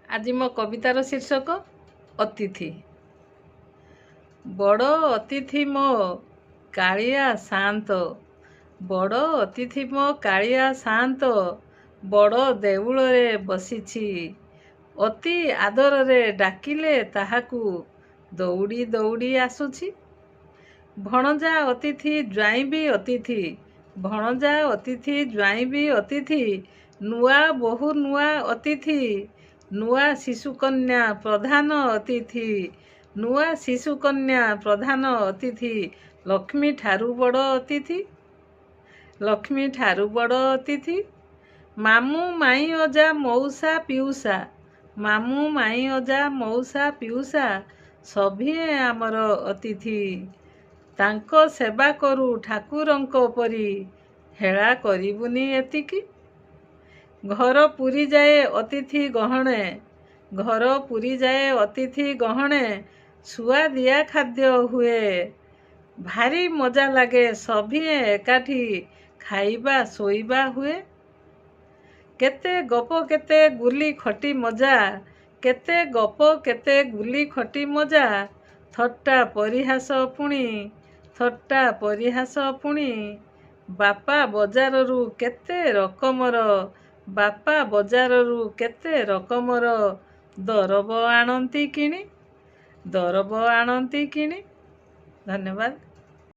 आज मो कवितार शीर्षक अतिथि। बड़ अतिथि मो कालिया शांत, बड़ अतिथि मो कालिया शांत, बड़ देउल रे बसिछि। अति आदर रे डाकिले ताहाकू दौड़ी दौड़ी आसुछि। भणजा अतिथि ज्वाई भी अतिथि, भणजा अतिथि ज्वाई भी अतिथि, नुआ बहु नुआ अतिथि, नुआ शिशुकन्या प्रधान अतिथि, नुआ शिशुकन्या प्रधान अतिथि, लक्ष्मी ठारू बड़ अतिथि, लक्ष्मी ठारू बड़ अतिथि। मामू माई अजा मौसा पिउसा, मामू माई अजा मौसा पिउसा, सभिए आमर अतिथि। तांको सेवा करू ठाकुरंको परी, हेला करिबुनी एतिकी। घर पुरी जाए अतिथि गहणे, घर पुरी जाए अतिथि गहणे, सुआ दिया खाद्य हुए। भारी मजा लागे सभिए एकाठी खाइबा सोइबा हुए। केते गप केते गुली खटी मजा, केते गप केते गुली खटी मजा, थट्टा परिहास पुणी, थट्टा परिहास पुणी। बापा बजाररू केते रकमर, बापा बजाररू केते रकमर, दरब आणती किणी, दरब आणती किणी। धन्यवाद।